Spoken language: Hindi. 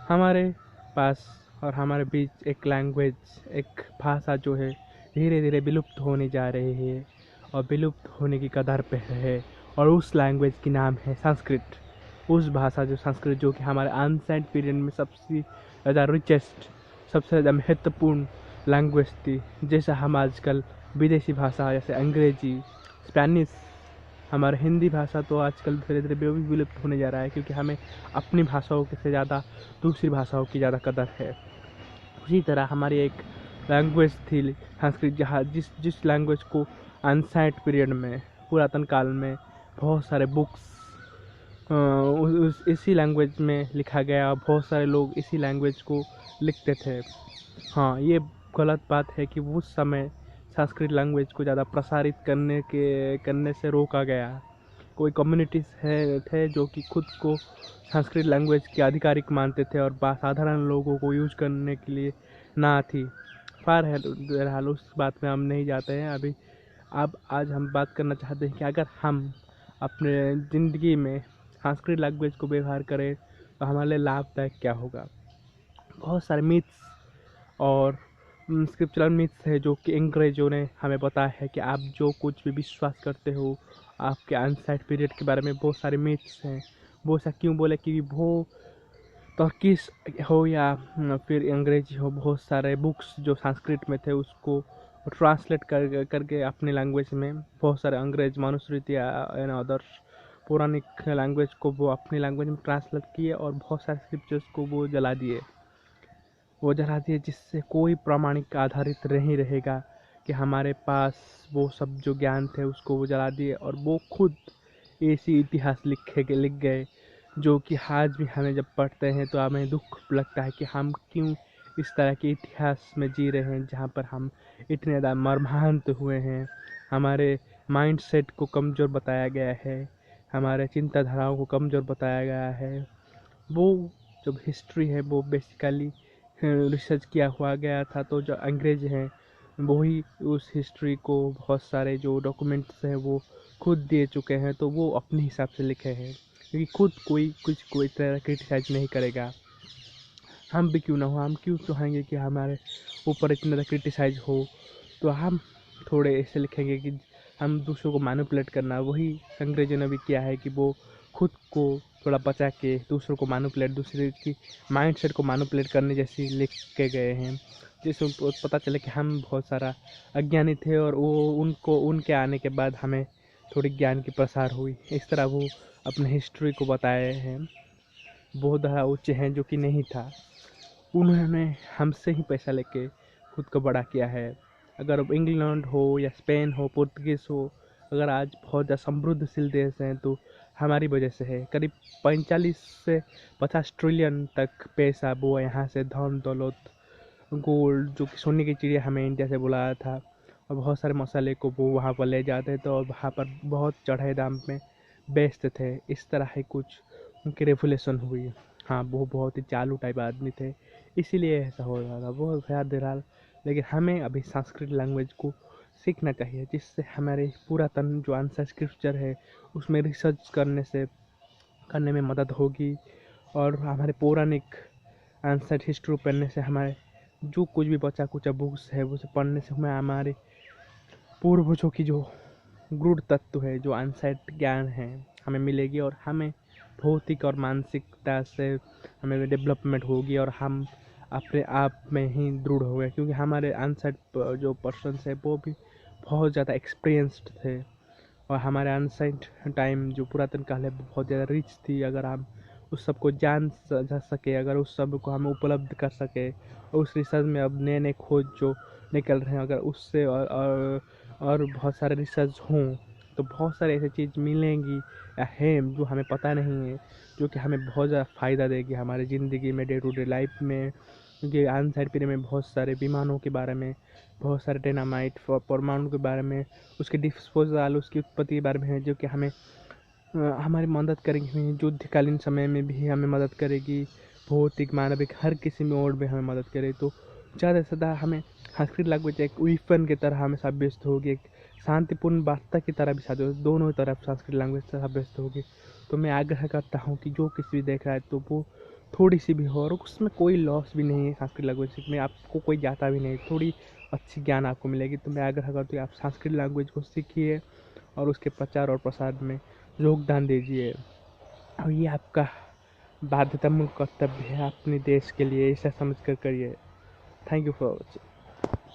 हमारे पास और हमारे बीच एक लैंग्वेज, एक भाषा जो है धीरे धीरे विलुप्त होने जा रही है और विलुप्त होने की कगार पे है। और उस लैंग्वेज की नाम है संस्कृत। उस भाषा जो संस्कृत, जो कि हमारे एंशिएंट पीरियड में सबसे ज़्यादा रिचेस्ट, सबसे ज़्यादा महत्वपूर्ण लैंग्वेज थी। जैसा हम आजकल विदेशी भाषा जैसे अंग्रेजी, स्पेनिश, हमारा हिंदी भाषा तो आजकल धीरे धीरे वो भी विलुप्त होने जा रहा है, क्योंकि हमें अपनी भाषाओं के से ज़्यादा दूसरी भाषाओं की ज़्यादा कदर है। उसी तरह हमारी एक लैंग्वेज थी संस्कृत, जहाँ जिस जिस लैंग्वेज को एंशिएंट पीरियड में, पुरातन काल में बहुत सारे बुक्स इसी लैंग्वेज में लिखा गया। बहुत सारे लोग इसी लैंग्वेज को लिखते थे। हाँ, ये गलत बात है कि उस समय संस्कृत लैंग्वेज को ज़्यादा प्रसारित करने से रोका गया। कोई कम्युनिटीज़ थे जो कि खुद को संस्कृत लैंग्वेज के आधिकारिक मानते थे और साधारण लोगों को यूज करने के लिए ना थी। फार है बहरहाल, उस बात में हम नहीं जाते हैं अभी। अब आज हम बात करना चाहते हैं कि अगर हम अपने ज़िंदगी में संस्कृत लैंग्वेज को व्यवहार करें तो हमारे लिए लाभदायक क्या होगा। बहुत सारे मिथ्स और स्क्रिप्चरल मिथ्स है जो कि अंग्रेजों ने हमें बताया है कि आप जो कुछ भी विश्वास करते हो आपके एंशिएंट पीरियड के बारे में, बहुत सारे मिथ्स हैं। वो ऐसा क्यों बोले कि वो टर्किश हो या फिर अंग्रेजी हो, बहुत सारे बुक्स जो संस्कृत में थे उसको ट्रांसलेट करके अपनी लैंग्वेज में, बहुत सारे अंग्रेज मनुस्मृति एंड अदर्स पौराणिक लैंग्वेज को वो अपनी लैंग्वेज में ट्रांसलेट किए और बहुत सारे स्क्रिप्चर्स को वो जला दिए, जिससे कोई प्रामाणिक आधारित नहीं रहेगा कि हमारे पास वो सब जो ज्ञान थे उसको वो जला दिए। और वो खुद ऐसी इतिहास लिख गए जो कि आज भी हमें जब पढ़ते हैं तो हमें दुख लगता है कि हम क्यों इस तरह के इतिहास में जी रहे हैं जहाँ पर हम इतने ज़्यादा मर्माहत हुए हैं। हमारे माइंड सेट को कमज़ोर बताया गया है, हमारे चिंताधाराओं को कमज़ोर बताया गया है। वो जब हिस्ट्री है वो बेसिकली रिसर्च किया हुआ गया था, तो जो अंग्रेज हैं वही उस हिस्ट्री को बहुत सारे जो डॉक्यूमेंट्स हैं वो खुद दे चुके हैं, तो वो अपने हिसाब से लिखे हैं, क्योंकि खुद कोई तरह क्रिटिसाइज नहीं करेगा। हम भी क्यों ना हो, हम क्यों चाहेंगे कि हमारे ऊपर इतना ज़्यादा क्रिटिसाइज हो। तो हम थोड़े ऐसे लिखेंगे कि हम दूसरों को मैनिपुलेट करना, वही अंग्रेजों ने भी किया है कि वो खुद को थोड़ा बचा के दूसरों को मैनिपुलेट, दूसरे की माइंड सेट को मैनिपुलेट करने जैसी लिख के गए हैं, जिससे उनको पता चले कि हम बहुत सारा अज्ञानी थे और वो उनके आने के बाद हमें थोड़ी ज्ञान की प्रसार हुई। इस तरह वो अपने हिस्ट्री को बताए हैं। बहुत ज़्यादा उच्च हैं जो कि नहीं था। उन्होंने हमसे ही पैसा लेके खुद को बड़ा किया है। अगर अब इंग्लैंड हो या स्पेन हो, पुर्तगीज़ हो, अगर आज बहुत ज़्यादा समृद्धशील देश हैं तो हमारी वजह से है। करीब 45 से 50 ट्रिलियन तक पैसा वो यहाँ से धन दौलत, गोल्ड, जो कि सोने की चिड़िया हमें इंडिया से बुलाया था, और बहुत सारे मसाले को वो वहाँ पर ले जाते थे और वहाँ पर बहुत चढ़े दाम में बेचते थे। इस तरह ही कुछ उनकी रेवोल्यूशन हुई। हाँ, वो बहुत ही चालू टाइप आदमी थे, इसीलिए ऐसा हो रहा था। वो खैर बहरहाल, लेकिन हमें अभी संस्कृत लैंग्वेज को सीखना चाहिए, जिससे हमारे पुरातन जो आंसर स्क्रिप्चर है उसमें रिसर्च करने में मदद होगी। और हमारे पौराणिक आंसर हिस्ट्री पढ़ने से, हमारे जो कुछ भी बचा कुचा बुक्स है उसे पढ़ने से हमें हमारे पूर्वजों की जो गूढ़ तत्व है, जो अनसेट ज्ञान है, हमें मिलेगी। और हमें भौतिक और मानसिकता से हमें डेवलपमेंट होगी और हम अपने आप में ही दृढ़ हो गए, क्योंकि हमारे अनसेट जो पर्सन है वो भी बहुत ज़्यादा एक्सपीरियंस्ड थे। और हमारे अनसेंट टाइम जो पुरातन काल है वो बहुत ज़्यादा रिच थी। अगर हम उस सब को जा सके, अगर उस सब को हम उपलब्ध कर सके, और उस रिसर्च में अब नए नए खोज जो निकल रहे हैं, अगर उससे और बहुत सारे रिसर्च हों तो बहुत सारे ऐसी चीज़ मिलेंगी या हैं जो हमें पता नहीं है, जो कि हमें बहुत ज़्यादा फ़ायदा देगी हमारी ज़िंदगी में, डे टू डे लाइफ में। क्योंकि अनसाइड पीरियड में बहुत सारे विमानों के बारे में, बहुत सारे डायनामाइट परमाणु के बारे में, उसके डिस्पोजल, उसकी उत्पत्ति के बारे में है, जो कि हमें हमारी मदद करेगी, युद्धकालीन समय में भी हमें मदद करेगी, भौतिक मानविक हर किसी मोड में हमें मदद करे। तो ज़्यादा से ज़्यादा हमें संस्कृत लैंग्वेज एक वेपन की तरह हमें साब्यस्त होगी, एक शांतिपूर्ण वार्ता की तरह भी साबित, दोनों तरफ संस्कृत लैंग्वेज से साब्यस्त होगी। तो मैं आग्रह करता हूँ कि जो किसी भी देख रहा है तो वो थोड़ी सी भी हो, और उसमें कोई लॉस भी नहीं है। संस्कृत लैंग्वेज में आपको कोई जाता भी नहीं, थोड़ी अच्छी ज्ञान आपको मिलेगी। तो मैं आग्रह करती हूँ आप संस्कृत लैंग्वेज को सीखिए और उसके प्रचार और प्रसार में योगदान दीजिए। और ये आपका बाध्यतामूलक कर्तव्य है अपने देश के लिए, ऐसा समझ कर करिए। Thank you for watching.